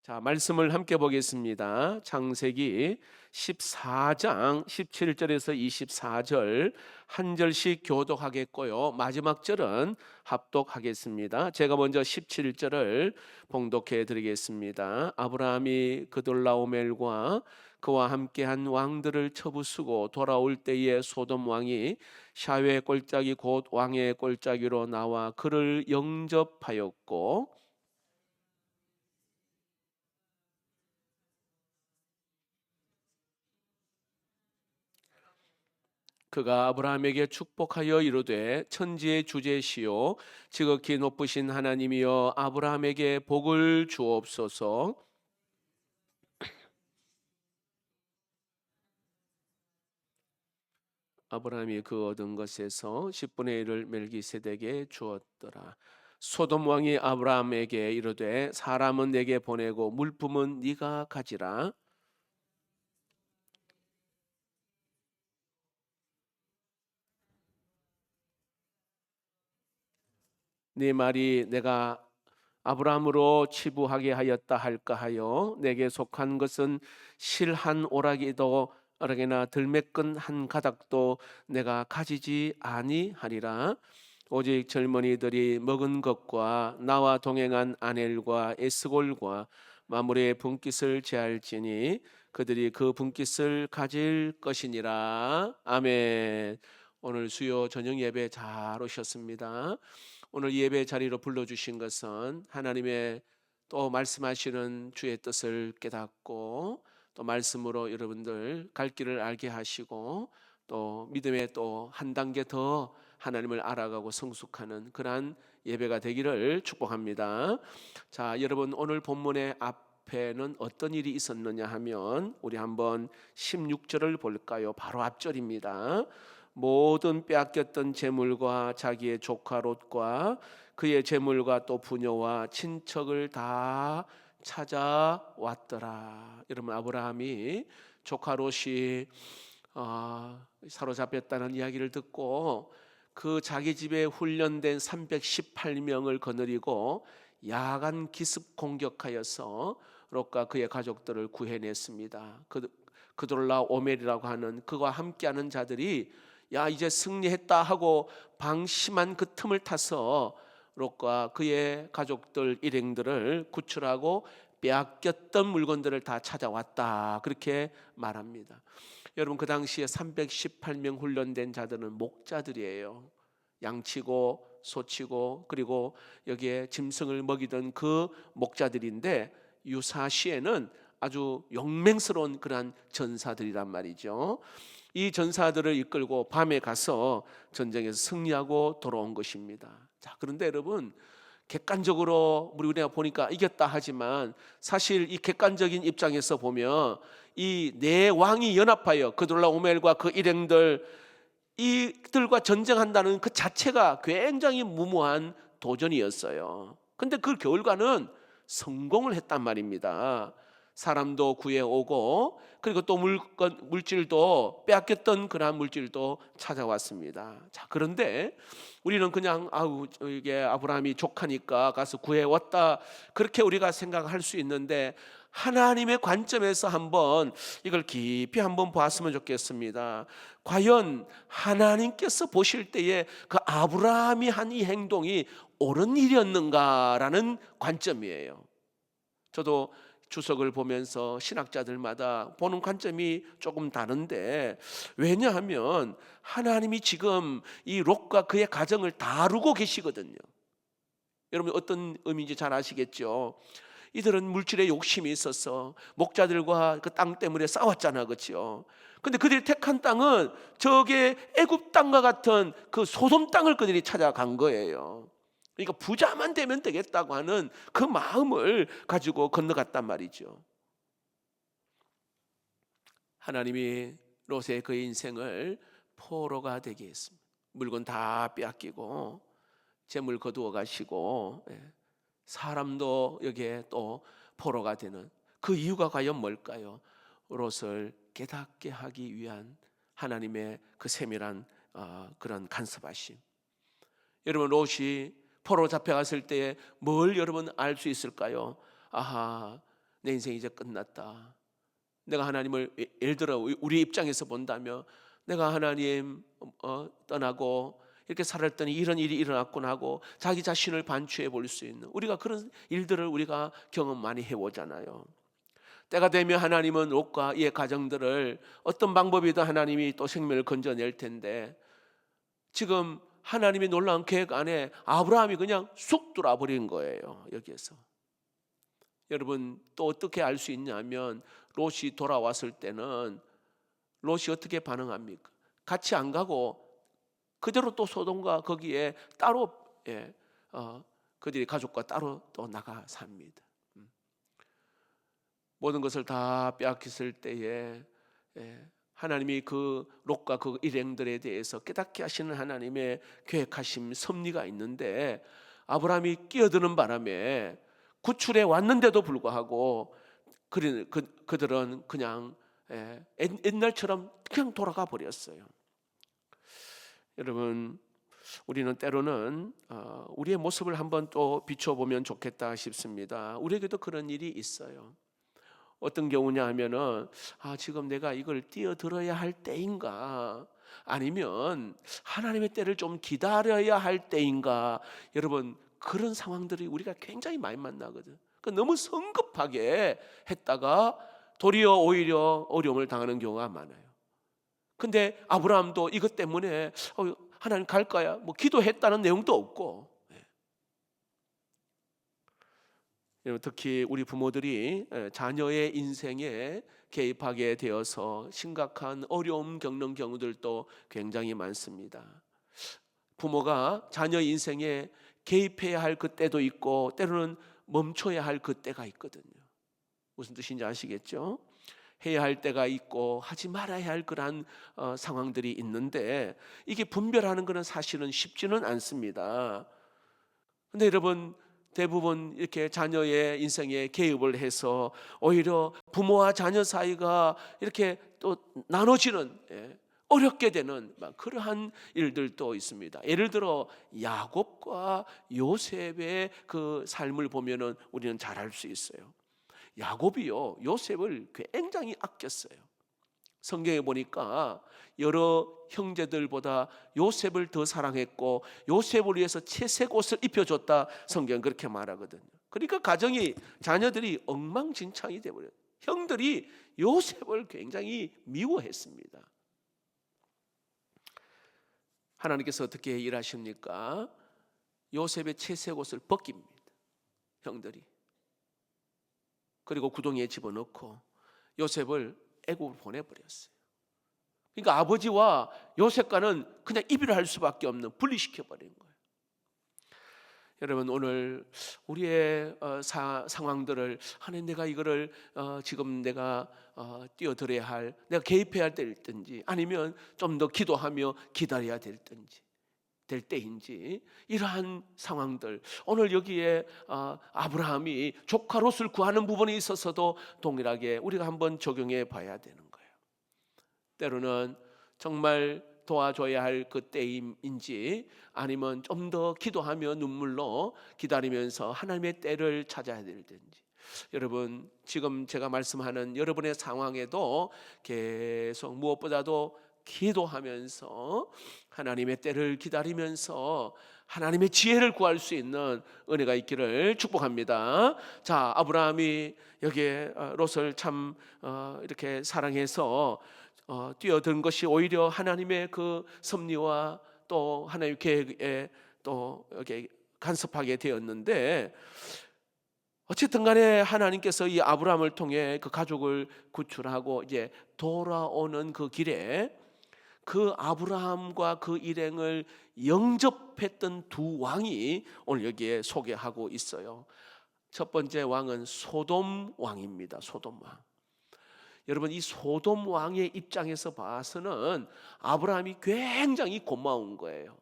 자, 말씀을 함께 보겠습니다. 창세기 14장 17절에서 24절 한 절씩 교독하겠고요. 마지막 절은 합독하겠습니다. 제가 먼저 17절을 봉독해 드리겠습니다. 아브라함이 그돌라오멜과 그와 함께한 왕들을 쳐부수고 돌아올 때에 소돔 왕이 샤웨 골짜기 곧 왕의 골짜기로 나와 그를 영접하였고, 그가 아브라함에게 축복하여 이르되 천지의 주제시요 지극히 높으신 하나님이여 아브라함에게 복을 주옵소서. 아브라함이 그 얻은 것에서 10분의 1을 멜기세덱에 주었더라. 소돔 왕이 아브라함에게 이르되 사람은 내게 보내고 물품은 네가 가지라. 네 말이 내가 아브라함으로 치부하게 하였다 할까 하여 내게 속한 것은 실 한 오라기도 어라게나 들매끈 한 가닥도 내가 가지지 아니하리라. 오직 젊은이들이 먹은 것과 나와 동행한 아넬과 에스골과 마물의 분깃을 제할지니 그들이 그 분깃을 가질 것이니라. 아멘. 오늘 수요 저녁 예배 잘 오셨습니다. 오늘 예배 자리로 불러주신 것은 하나님의 또 말씀하시는 주의 뜻을 깨닫고 또 말씀으로 여러분들 갈 길을 알게 하시고 또 믿음의 또 한 단계 더 하나님을 알아가고 성숙하는 그러한 예배가 되기를 축복합니다. 자, 여러분 오늘 본문의 앞에는 어떤 일이 있었느냐 하면 우리 한번 16절을 볼까요? 바로 앞절입니다. 모든 빼앗겼던 재물과 자기의 조카 롯과 그의 재물과 또 부녀와 친척을 다 찾아왔더라. 여러분 아브라함이 조카 롯이 사로잡혔다는 이야기를 듣고 그 자기 집에 훈련된 318명을 거느리고 야간 기습 공격하여서 롯과 그의 가족들을 구해냈습니다. 그돌라 오멜이라고 하는 그와 함께하는 자들이 야 이제 승리했다 하고 방심한 그 틈을 타서 롯과 그의 가족들 일행들을 구출하고 빼앗겼던 물건들을 다 찾아왔다 그렇게 말합니다. 여러분 그 당시에 318명 훈련된 자들은 목자들이에요. 양치고 소치고 그리고 여기에 짐승을 먹이던 그 목자들인데 유사시에는 아주 용맹스러운 그러한 전사들이란 말이죠. 이 전사들을 이끌고 밤에 가서 전쟁에서 승리하고 돌아온 것입니다. 자, 그런데 여러분 객관적으로 우리가 보니까 이겼다 하지만 사실 이 객관적인 입장에서 보면 이 네 왕이 연합하여 그돌라오멜과 그 일행들 이들과 전쟁한다는 그 자체가 굉장히 무모한 도전이었어요. 근데 그 결과는 성공을 했단 말입니다. 사람도 구해오고 그리고 또 물질도 빼앗겼던 그러한 물질도 찾아왔습니다. 자, 그런데 우리는 그냥 이게 아브라함이 족하니까 가서 구해왔다 그렇게 우리가 생각할 수 있는데 하나님의 관점에서 한번 이걸 깊이 한번 보았으면 좋겠습니다. 과연 하나님께서 보실 때에 그 아브라함이 한 이 행동이 옳은 일이었는가라는 관점이에요. 저도 주석을 보면서 신학자들마다 보는 관점이 조금 다른데 왜냐하면 하나님이 지금 이 롯과 그의 가정을 다루고 계시거든요. 여러분 어떤 의미인지 잘 아시겠죠? 이들은 물질에 욕심이 있어서 목자들과 그 땅 때문에 싸웠잖아, 그렇죠? 근데 그들이 택한 땅은 저게 애굽 땅과 같은 그 소돔 땅을 그들이 찾아간 거예요. 그러니까 부자만 되면 되겠다고 하는 그 마음을 가지고 건너갔단 말이죠. 하나님이 롯의 그 인생을 포로가 되게 했습니다. 물건 다 빼앗기고 재물 거두어 가시고 사람도 여기에 또 포로가 되는 그 이유가 과연 뭘까요? 롯을 깨닫게 하기 위한 하나님의 그 세밀한 그런 간섭하심. 여러분 롯이 포로 잡혀갔을 때에 뭘 여러분 알 수 있을까요? 아하, 내 인생이 이제 끝났다. 내가 하나님을, 예를 들어 우리 입장에서 본다면 내가 하나님 떠나고 이렇게 살았더니 이런 일이 일어났구나 하고 자기 자신을 반추해 볼 수 있는, 우리가 그런 일들을 우리가 경험 많이 해보잖아요. 때가 되면 하나님은 롯과 이의 가정들을 어떤 방법이든 하나님이 또 생명을 건져낼 텐데, 지금 하나님의 놀라운 계획 안에 아브라함이 그냥 쑥 들어버린 거예요. 여기에서 여러분 또 어떻게 알 수 있냐면, 롯이 돌아왔을 때는 롯이 어떻게 반응합니까? 같이 안 가고 그대로 또 소돔과 거기에 따로, 그들이 가족과 따로 또 나가 삽니다. 모든 것을 다 빼앗겼을 때에 하나님이 그 롯과 그 일행들에 대해서 깨닫게 하시는 하나님의 계획하심, 섭리가 있는데, 아브라함이 끼어드는 바람에 구출해 왔는데도 불구하고 그들은 그냥 옛날처럼 그냥 돌아가 버렸어요. 여러분, 우리는 때로는 우리의 모습을 한번 또 비춰보면 좋겠다 싶습니다. 우리에게도 그런 일이 있어요. 어떤 경우냐 하면은, 지금 내가 이걸 뛰어들어야 할 때인가, 아니면 하나님의 때를 좀 기다려야 할 때인가. 여러분, 그런 상황들이 우리가 굉장히 많이 만나거든. 너무 성급하게 했다가 도리어 오히려 어려움을 당하는 경우가 많아요. 근데 아브라함도 이것 때문에 하나님 갈까요? 뭐 기도했다는 내용도 없고. 특히 우리 부모들이 자녀의 인생에 개입하게 되어서 심각한 어려움 겪는 경우들도 굉장히 많습니다. 부모가 자녀 인생에 개입해야 할 그때도 있고 때로는 멈춰야 할 그때가 있거든요. 무슨 뜻인지 아시겠죠? 해야 할 때가 있고 하지 말아야 할 그런 상황들이 있는데, 이게 분별하는 것은 사실은 쉽지는 않습니다. 근데 여러분, 대부분 이렇게 자녀의 인생에 개입을 해서 오히려 부모와 자녀 사이가 이렇게 또 나눠지는, 어렵게 되는 그러한 일들도 있습니다. 예를 들어 야곱과 요셉의 그 삶을 보면은 우리는 잘 알 수 있어요. 야곱이요, 요셉을 굉장히 아꼈어요. 성경에 보니까 여러 형제들보다 요셉을 더 사랑했고 요셉을 위해서 채색 옷을 입혀줬다, 성경은 그렇게 말하거든요. 그러니까 가정이, 자녀들이 엉망진창이 되어버려요. 형들이 요셉을 굉장히 미워했습니다. 하나님께서 어떻게 일하십니까? 요셉의 채색 옷을 벗깁니다, 형들이. 그리고 구덩이에 집어넣고 요셉을 애국을 보내버렸어요. 그러니까 아버지와 요셉과는 그냥 이별할 수밖에 없는, 분리시켜버린 거예요. 여러분, 오늘 우리의 상황들을, 하나님 내가 이거를 지금 내가 뛰어들어야 할, 내가 개입해야 할 때일든지 아니면 좀 더 기도하며 기다려야 될 때인지, 이러한 상황들, 오늘 여기에 아브라함이 조카 롯을 구하는 부분에 있어서도 동일하게 우리가 한번 적용해 봐야 되는 거예요. 때로는 정말 도와줘야 할 그 때인지 아니면 좀 더 기도하며 눈물로 기다리면서 하나님의 때를 찾아야 될든지, 여러분 지금 제가 말씀하는 여러분의 상황에도 계속 무엇보다도 기도하면서 하나님의 때를 기다리면서 하나님의 지혜를 구할 수 있는 은혜가 있기를 축복합니다. 자, 아브라함이 여기에 롯을 참 이렇게 사랑해서 뛰어든 것이 오히려 하나님의 그 섭리와 또 하나님의 계획에 또 이렇게 간섭하게 되었는데, 어쨌든 간에 하나님께서 이 아브라함을 통해 그 가족을 구출하고 이제 돌아오는 그 길에 그 아브라함과 그 일행을 영접했던 두 왕이 오늘 여기에 소개하고 있어요. 첫 번째 왕은 소돔 왕입니다. 소돔 왕. 여러분, 이 소돔 왕의 입장에서 봐서는 아브라함이 굉장히 고마운 거예요.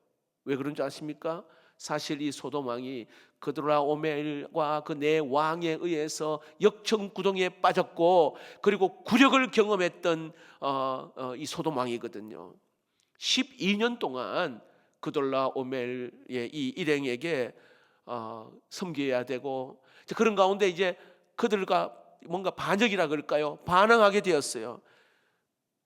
왜 그런지 아십니까? 사실 이 소돔 왕이 그드라오멜과 그 네 왕에 의해서 역청구동에 빠졌고, 그리고 굴욕을 경험했던 이 소돔 왕이거든요. 12년 동안 그돌라오멜의 이 일행에게 섬겨야 되고, 그런 가운데 이제 그들과 뭔가 반역이라 그럴까요? 반항하게 되었어요.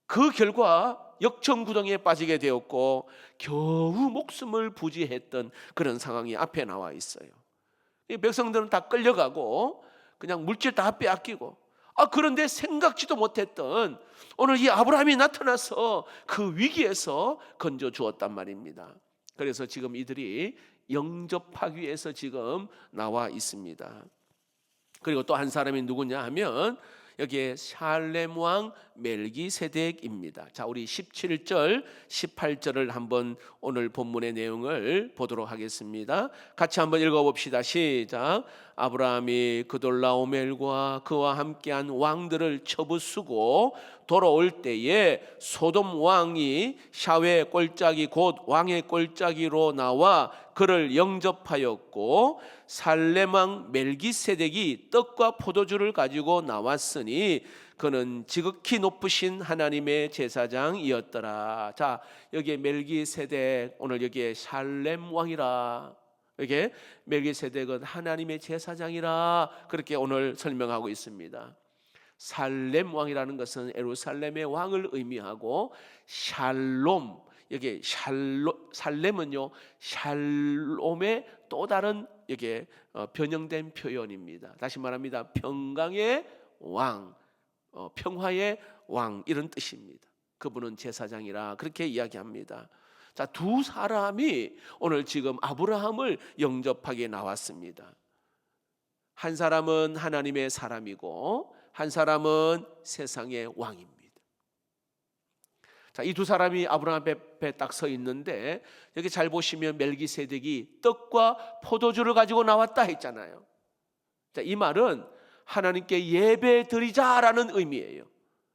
그 결과 역청구덩이에 빠지게 되었고 겨우 목숨을 부지했던 그런 상황이 앞에 나와 있어요. 이 백성들은 다 끌려가고 그냥 물질 다 빼앗기고, 그런데 생각지도 못했던 오늘 이 아브라함이 나타나서 그 위기에서 건져 주었단 말입니다. 그래서 지금 이들이 영접하기 위해서 지금 나와 있습니다. 그리고 또 한 사람이 누구냐 하면 여기에 샬렘 왕 멜기세덱입니다. 자, 우리 17절, 18절을 한번 오늘 본문의 내용을 보도록 하겠습니다. 같이 한번 읽어봅시다. 시작. 아브라함이 그돌라오멜과 그와 함께한 왕들을 처부수고 돌아올 때에 소돔 왕이 샤웨 꼴짝이 곧 왕의 꼴짝이로 나와 그를 영접하였고 살렘 왕 멜기세덱이 떡과 포도주를 가지고 나왔으니 그는 지극히 높으신 하나님의 제사장이었더라. 자, 여기에 멜기세덱, 오늘 여기에 살렘 왕이라, 여기에 멜기세덱은 하나님의 제사장이라, 그렇게 오늘 설명하고 있습니다. 살렘 왕이라는 것은 예루살렘의 왕을 의미하고, 샬롬, 여기 살렘은요 샬롬의 또 다른 여기에 변형된 표현입니다. 다시 말합니다. 평강의 왕, 평화의 왕, 이런 뜻입니다. 그분은 제사장이라 그렇게 이야기합니다. 자, 두 사람이 오늘 지금 아브라함을 영접하게 나왔습니다. 한 사람은 하나님의 사람이고 한 사람은 세상의 왕입니다. 자, 이 두 사람이 아브라함 앞에 딱 서 있는데 여기 잘 보시면 멜기세덱이 떡과 포도주를 가지고 나왔다 했잖아요. 자, 이 말은 하나님께 예배 드리자라는 의미예요.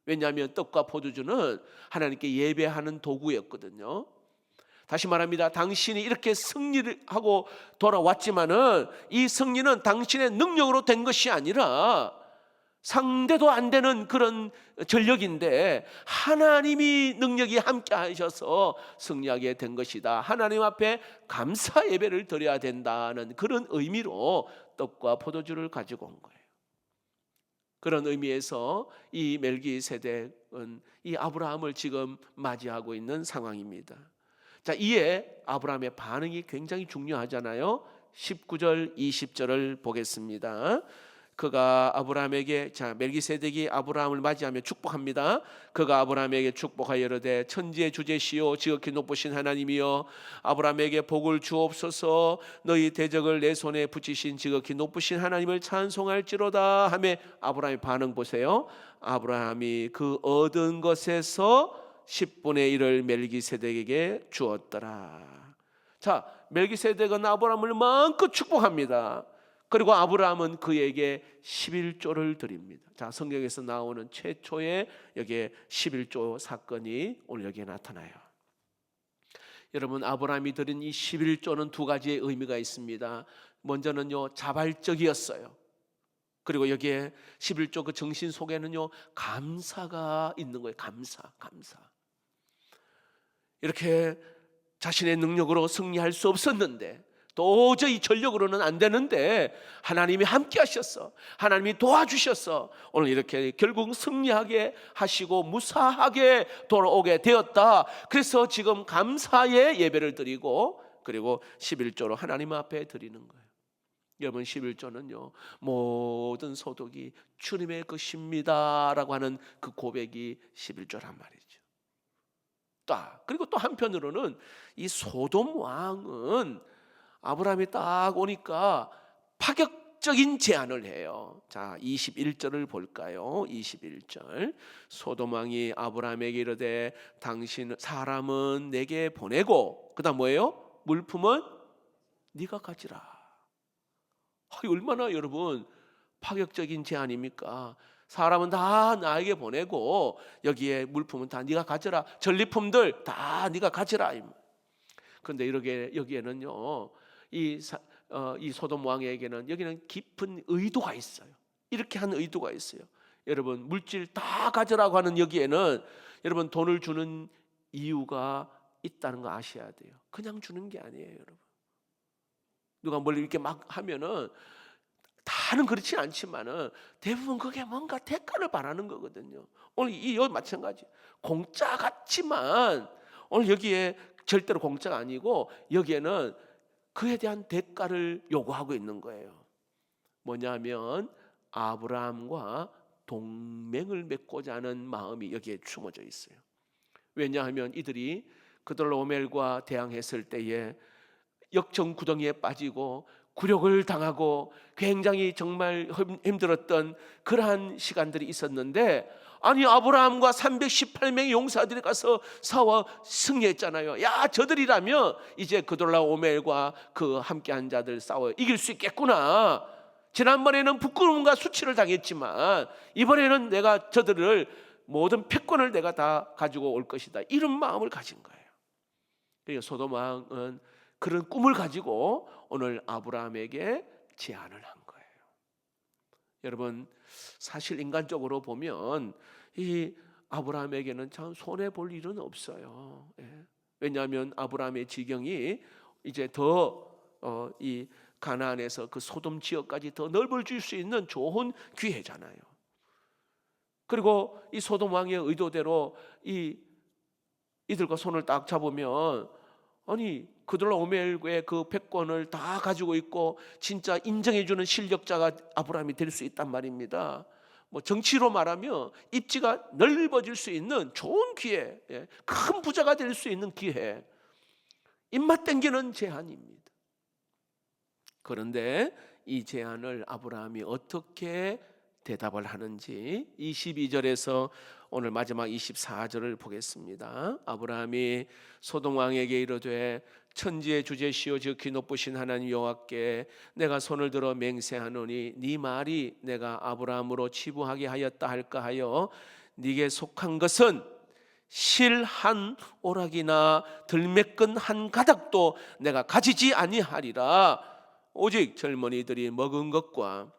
왜냐하면 떡과 포도주는 하나님께 예배하는 도구였거든요. 다시 말합니다. 당신이 이렇게 승리를 하고 돌아왔지만은 이 승리는 당신의 능력으로 된 것이 아니라 상대도 안 되는 그런 전력인데 하나님이 능력이 함께 하셔서 승리하게 된 것이다. 하나님 앞에 감사 예배를 드려야 된다는 그런 의미로 떡과 포도주를 가지고 온 거예요. 그런 의미에서 이 멜기세덱은 이 아브라함을 지금 맞이하고 있는 상황입니다. 자, 이에 아브라함의 반응이 굉장히 중요하잖아요. 19절, 20절을 보겠습니다. 그가 아브라함에게, 자, 멜기세덱이 아브라함을 맞이하며 축복합니다. 그가 아브라함에게 축복하여 이르되 천지의 주제시요 지극히 높으신 하나님이여 아브라함에게 복을 주옵소서. 너희 대적을 내 손에 붙이신 지극히 높으신 하나님을 찬송할지로다 하며 아브라함의 반응 보세요. 아브라함이 그 얻은 것에서 10분의 1을 멜기세덱에게 주었더라. 자, 멜기세덱은 아브라함을 마음껏 축복합니다. 그리고 아브라함은 그에게 11조를 드립니다. 자, 성경에서 나오는 최초의 여기에 11조 사건이 오늘 여기에 나타나요. 여러분, 아브라함이 드린 이 11조는 두 가지의 의미가 있습니다. 먼저는요, 자발적이었어요. 그리고 여기에 11조 그 정신 속에는요, 감사가 있는 거예요. 감사. 이렇게 자신의 능력으로 승리할 수 없었는데, 도저히 전력으로는 안 되는데 하나님이 함께 하셨어. 하나님이 도와주셨어. 오늘 이렇게 결국 승리하게 하시고 무사하게 돌아오게 되었다. 그래서 지금 감사의 예배를 드리고 그리고 11조로 하나님 앞에 드리는 거예요. 여러분, 11조는요 모든 소득이 주님의 것입니다 라고 하는 그 고백이 11조란 말이죠. 그리고 또 한편으로는 이 소돔 왕은 아브라함이 딱 오니까 파격적인 제안을 해요. 자, 21절을 볼까요? 21절. 소돔 왕이 아브라함에게 이르되 당신 사람은 내게 보내고 그다음 뭐예요? 물품은 네가 가지라. 얼마나 여러분 파격적인 제안입니까? 사람은 다 나에게 보내고 여기에 물품은 다 네가 가져라. 전리품들 다 네가 가져라. 그런데 여기에는요 이 소돔 왕에게는 여기는 깊은 의도가 있어요. 이렇게 한 의도가 있어요. 여러분, 물질 다 가져라고 하는 여기에는 여러분 돈을 주는 이유가 있다는 거 아셔야 돼요. 그냥 주는 게 아니에요, 여러분. 누가 뭘 이렇게 막 하면은 다는 그렇지 않지만은 대부분 그게 뭔가 대가를 바라는 거거든요. 오늘 여기 마찬가지. 공짜 같지만 오늘 여기에 절대로 공짜가 아니고 여기에는 그에 대한 대가를 요구하고 있는 거예요. 뭐냐면 아브라함과 동맹을 맺고자 하는 마음이 여기에 숨어져 있어요. 왜냐하면 이들이 그돌라오멜과 대항했을 때에 역정구덩이에 빠지고 굴욕을 당하고 굉장히 정말 힘들었던 그러한 시간들이 있었는데, 아니 아브라함과 318명의 용사들이 가서 싸워 승리했잖아요. 야, 저들이라면 이제 그돌라오멜과 그 함께한 자들 싸워 이길 수 있겠구나. 지난번에는 부끄러움과 수치를 당했지만 이번에는 내가 저들을 모든 패권을 내가 다 가지고 올 것이다, 이런 마음을 가진 거예요. 그러니까 소돔 왕은 그런 꿈을 가지고 오늘 아브라함에게 제안을 한 거예요. 여러분, 사실 인간적으로 보면 이 아브라함에게는 참 손해 볼 일은 없어요. 왜냐하면 아브라함의 지경이 이제 더 이 가나안에서 그 소돔 지역까지 더 넓어질 수 있는 좋은 기회잖아요. 그리고 이 소돔 왕의 의도대로 이들과 손을 딱 잡으면, 아니 그돌라오멜의 그 패권을 다 가지고 있고 진짜 인정해주는 실력자가 아브라함이 될 수 있단 말입니다. 뭐 정치로 말하면 입지가 넓어질 수 있는 좋은 기회, 큰 부자가 될 수 있는 기회, 입맛 땡기는 제안입니다. 그런데 이 제안을 아브라함이 어떻게 대답을 하는지 22절에서 오늘 마지막 24절을 보겠습니다. 아브라함이 소돔 왕에게 이르되 천지의 주제시오 지극히 높으신 하나님 여호와께 내가 손을 들어 맹세하노니 네 말이 내가 아브라함으로 치부하게 하였다 할까 하여 네게 속한 것은 실 한 오락이나 들매끈 한 가닥도 내가 가지지 아니하리라. 오직 젊은이들이 먹은 것과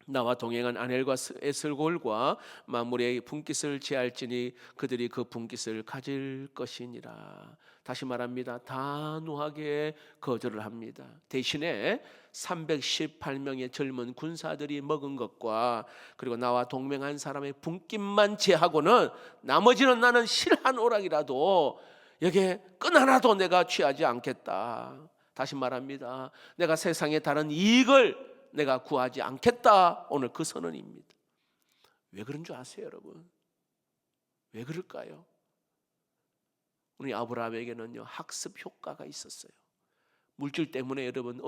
나와 동행한 아넬과 에슬골과 만물의 분깃을 제할지니 그들이 그 분깃을 가질 것이니라. 다시 말합니다. 단호하게 거절을 합니다. 대신에 318명의 젊은 군사들이 먹은 것과 그리고 나와 동맹한 사람의 분깃만 제하고는 나머지는 나는 실 한 오락이라도 여기에 끈 하나도 내가 취하지 않겠다. 다시 말합니다. 내가 세상의 다른 이익을 내가 구하지 않겠다. 오늘 그 선언입니다. 왜 그런 줄 아세요, 여러분? 왜 그럴까요? 우리 아브라함에게는요 학습 효과가 있었어요. 물질 때문에 여러분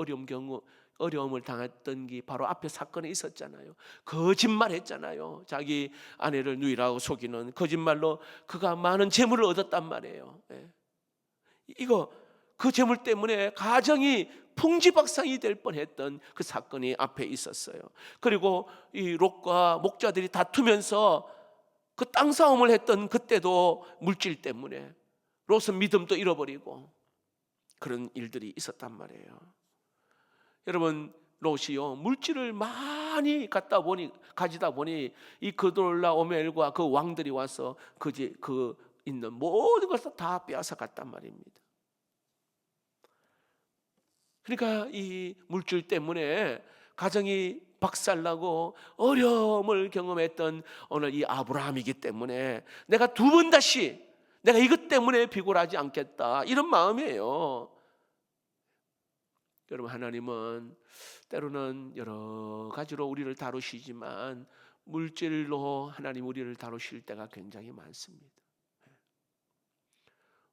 어려움을 당했던 게 바로 앞에 사건에 있었잖아요. 거짓말했잖아요. 자기 아내를 누이라고 속이는 거짓말로 그가 많은 재물을 얻었단 말이에요. 이거 그 재물 때문에 가정이 풍지박산이 될 뻔했던 그 사건이 앞에 있었어요. 그리고 이 롯과 목자들이 다투면서 그 땅 싸움을 했던 그때도 물질 때문에 롯은 믿음도 잃어버리고 그런 일들이 있었단 말이에요. 여러분, 롯이요 물질을 많이 가지다 보니 이 그돌라오멜과 그 왕들이 와서 그 있는 모든 것을 다 빼앗아 갔단 말입니다. 그러니까 이 물질 때문에 가정이 박살나고 어려움을 경험했던 오늘 이 아브라함이기 때문에 내가 두 번 다시 내가 이것 때문에 비굴하지 않겠다, 이런 마음이에요. 여러분, 하나님은 때로는 여러 가지로 우리를 다루시지만 물질로 하나님 우리를 다루실 때가 굉장히 많습니다.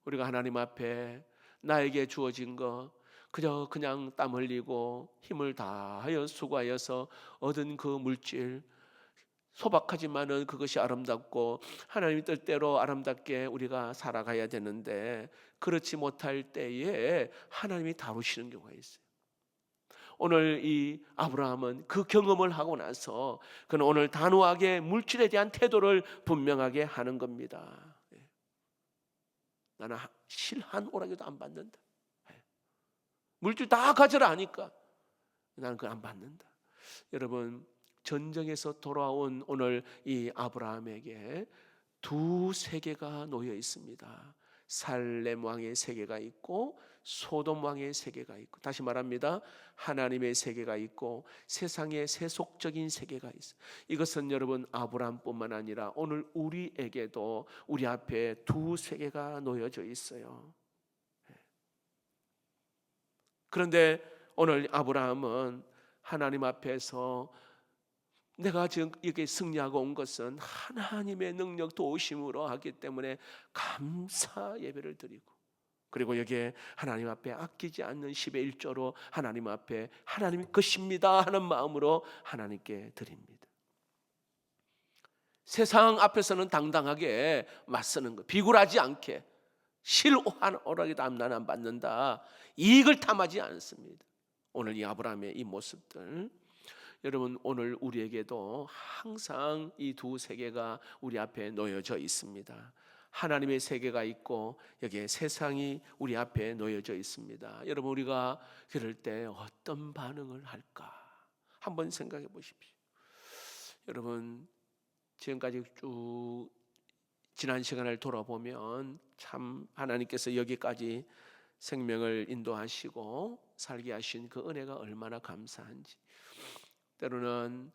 우리가 하나님 앞에 나에게 주어진 거 그저 그냥 땀 흘리고 힘을 다하여 수고하여서 얻은 그 물질, 소박하지만은 그것이 아름답고 하나님 뜻대로 아름답게 우리가 살아가야 되는데 그렇지 못할 때에 하나님이 다루시는 경우가 있어요. 오늘 이 아브라함은 그 경험을 하고 나서 그는 오늘 단호하게 물질에 대한 태도를 분명하게 하는 겁니다. 나는 실 한 오락에도 안 받는다. 물질 다 가져라 하니까 나는 그걸 안 받는다. 여러분, 전쟁에서 돌아온 오늘 이 아브라함에게 두 세계가 놓여 있습니다. 살렘 왕의 세계가 있고 소돔 왕의 세계가 있고, 다시 말합니다, 하나님의 세계가 있고 세상의 세속적인 세계가 있어요. 이것은 여러분 아브라함뿐만 아니라 오늘 우리에게도 우리 앞에 두 세계가 놓여져 있어요. 그런데 오늘 아브라함은 하나님 앞에서 내가 지금 이게 승리하고 온 것은 하나님의 능력 도우심으로 하기 때문에 감사 예배를 드리고, 그리고 여기에 하나님 앞에 아끼지 않는 10의 1조로 하나님 앞에 하나님 것입니다 하는 마음으로 하나님께 드립니다. 세상 앞에서는 당당하게 맞서는 것, 비굴하지 않게 실오한 오락이 나는 안 받는다, 이익을 탐하지 않습니다. 오늘 이 아브라함의 이 모습들, 여러분 오늘 우리에게도 항상 이 두 세계가 우리 앞에 놓여져 있습니다. 하나님의 세계가 있고 여기에 세상이 우리 앞에 놓여져 있습니다. 여러분 우리가 그럴 때 어떤 반응을 할까 한번 생각해 보십시오. 여러분 지금까지 쭉 지난 시간을 돌아보면 참 하나님께서 여기까지 생명을 인도하시고 살게 하신 그 은혜가 얼마나 감사한지, 때로는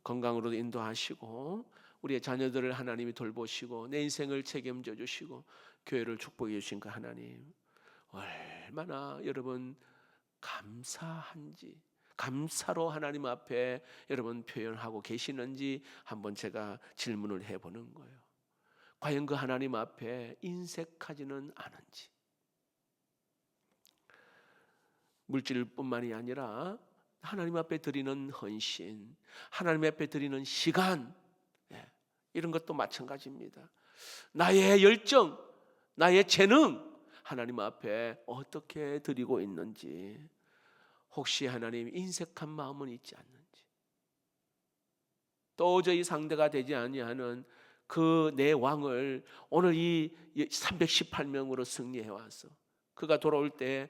건강으로도 인도하시고 우리의 자녀들을 하나님이 돌보시고 내 인생을 책임져 주시고 교회를 축복해 주신 그 하나님 얼마나 여러분 감사한지, 감사로 하나님 앞에 여러분 표현하고 계시는지 한번 제가 질문을 해보는 거예요. 과연 그 하나님 앞에 인색하지는 않은지, 물질뿐만이 아니라 하나님 앞에 드리는 헌신, 하나님 앞에 드리는 시간, 이런 것도 마찬가지입니다. 나의 열정, 나의 재능 하나님 앞에 어떻게 드리고 있는지, 혹시 하나님 인색한 마음은 있지 않는지, 도저히 상대가 되지 아니하는 그 내 왕을 오늘 이 318명으로 승리해 와서 그가 돌아올 때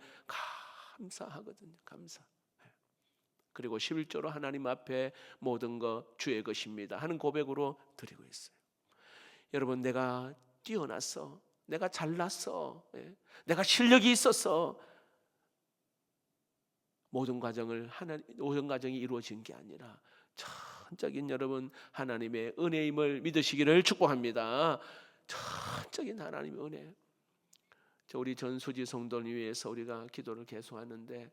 감사하거든요. 감사. 그리고 11조로 하나님 앞에 모든 것 주의 것입니다 하는 고백으로 드리고 있어요. 여러분 내가 뛰어났어, 내가 잘났어, 내가 실력이 있어서 모든 과정이 이루어진 게 아니라 전적인 여러분 하나님의 은혜임을 믿으시기를 축복합니다. 전적인 하나님의 은혜. 우리 전수지 성도를 위해서 우리가 기도를 계속하는데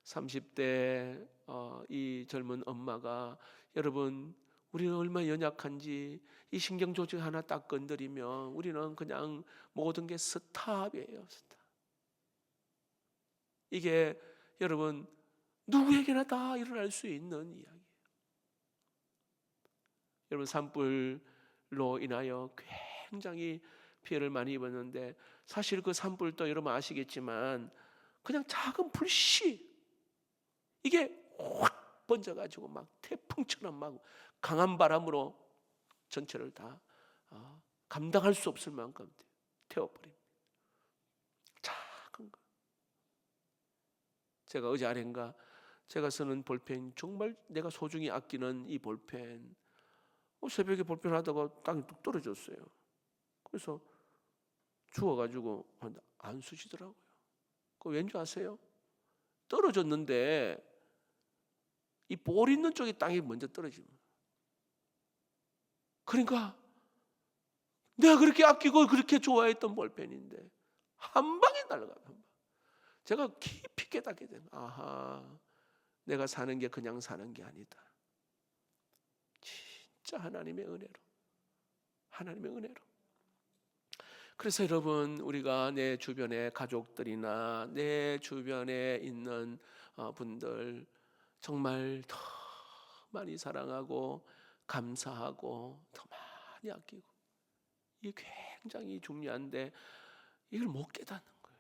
30대 이 젊은 엄마가, 여러분 우리는 얼마나 연약한지 이 신경조직 하나 딱 건드리면 우리는 그냥 모든 게 스탑이에요. 스탑. 이게 여러분 누구에게나 다 일어날 수 있는 이야기예요. 여러분 산불로 인하여 굉장히 피해를 많이 입었는데, 사실 그 산불도 여러분 아시겠지만 그냥 작은 불씨, 이게 확 번져가지고 막 태풍처럼 막 강한 바람으로 전체를 다 감당할 수 없을 만큼 태워버립니다. 작은 거. 제가 어제 아래인가 제가 쓰는 볼펜, 정말 내가 소중히 아끼는 이 볼펜, 새벽에 볼펜 하다가 땅에 뚝 떨어졌어요. 그래서 주워가지고 안 쓰시더라고요. 그거 왠지 아세요? 떨어졌는데 이 볼 있는 쪽에 땅이 먼저 떨어지면, 그러니까 내가 그렇게 아끼고 그렇게 좋아했던 볼펜인데 한 방에 날아가요. 한 방. 제가 깊이 깨닫게 된, 아하, 내가 사는 게 그냥 사는 게 아니다. 진짜 하나님의 은혜로, 하나님의 은혜로. 그래서 여러분 우리가 내 주변의 가족들이나 내 주변에 있는 분들 정말 더 많이 사랑하고 감사하고 더 많이 아끼고, 이게 굉장히 중요한데 이걸 못 깨닫는 거예요.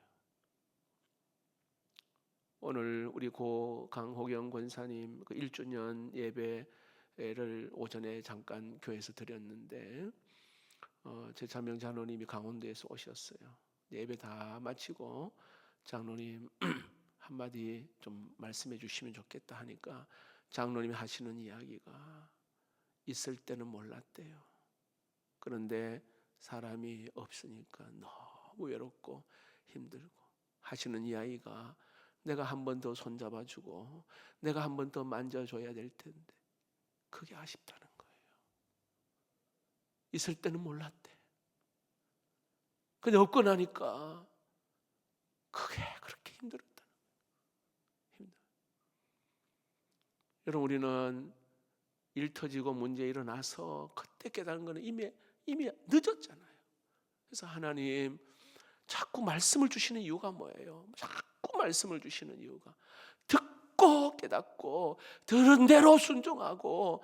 오늘 우리 고 강호경 권사님 그 1주년 예배를 오전에 잠깐 교회에서 드렸는데 제 자명 장로님이 강원도에서 오셨어요. 예배 다 마치고 장로님 한마디 좀 말씀해 주시면 좋겠다 하니까 장로님이 하시는 이야기가, 있을 때는 몰랐대요. 그런데 사람이 없으니까 너무 외롭고 힘들고 하시는 이 아이가 내가 한 번 더 손잡아주고 내가 한 번 더 만져줘야 될 텐데 그게 아쉽다는 거예요. 있을 때는 몰랐대. 근데 없고 나니까 그게 그렇게 힘들었다는 거예요. 여러분, 우리는 일 터지고 문제 일어나서 그때 깨달은 거는 이미 늦었잖아요. 그래서 하나님 자꾸 말씀을 주시는 이유가 뭐예요? 자꾸 말씀을 주시는 이유가 듣고 깨닫고 들은 대로 순종하고,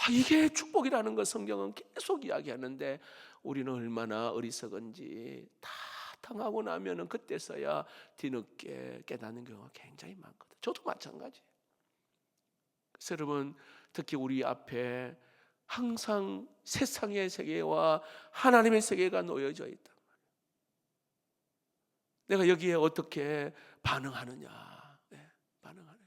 이게 축복이라는 걸 성경은 계속 이야기하는데 우리는 얼마나 어리석은지 다 당하고 나면은 그때서야 뒤늦게 깨닫는 경우가 굉장히 많거든요. 저도 마찬가지예요. 그래서 여러분, 특히 우리 앞에 항상 세상의 세계와 하나님의 세계가 놓여져 있다. 내가 여기에 어떻게 반응하느냐. 반응하느냐.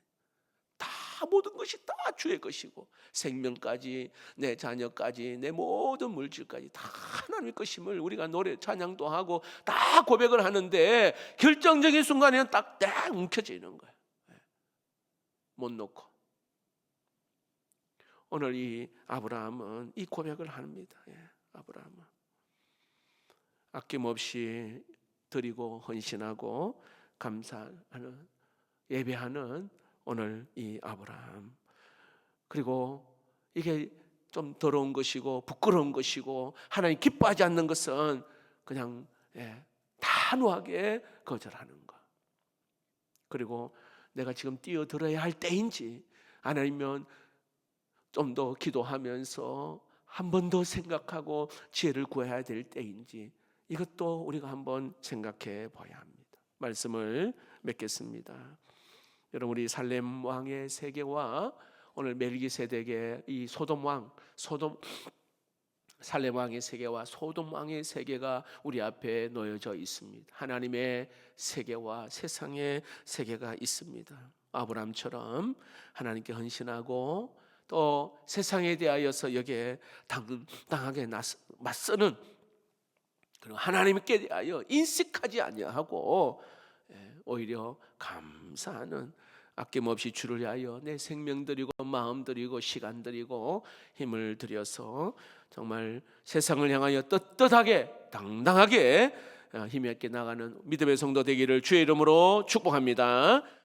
다 모든 것이 다 주의 것이고 생명까지 내 자녀까지 내 모든 물질까지 다 하나님의 것임을 우리가 노래 찬양도 하고 다 고백을 하는데 결정적인 순간에는 딱 움켜지는 거예요. 못 놓고. 오늘 이 아브라함은 이 고백을 합니다. 아브라함은 아낌없이 드리고 헌신하고 감사하는, 예배하는 오늘 이 아브라함. 그리고 이게 좀 더러운 것이고 부끄러운 것이고 하나님 기뻐하지 않는 것은 그냥 단호하게 거절하는 것. 그리고 내가 지금 뛰어들어야 할 때인지 아니면 좀 더 기도하면서 한 번 더 생각하고 지혜를 구해야 될 때인지, 이것도 우리가 한번 생각해 봐야 합니다. 말씀을 맺겠습니다. 여러분, 우리 살렘 왕의 세계와 오늘 멜기세덱의 이 살렘 왕의 세계와 소돔 왕의 세계가 우리 앞에 놓여져 있습니다. 하나님의 세계와 세상의 세계가 있습니다. 아브라함처럼 하나님께 헌신하고 또 세상에 대하여서 여기에 당당하게 맞서는, 그리고 하나님께 대하여 인식하지 아니하고 오히려 감사하는, 아낌없이 주를 위하여 내 생명 드리고 마음 드리고 시간 드리고 힘을 들여서 정말 세상을 향하여 떳떳하게 당당하게 힘있게 나가는 믿음의 성도 되기를 주의 이름으로 축복합니다.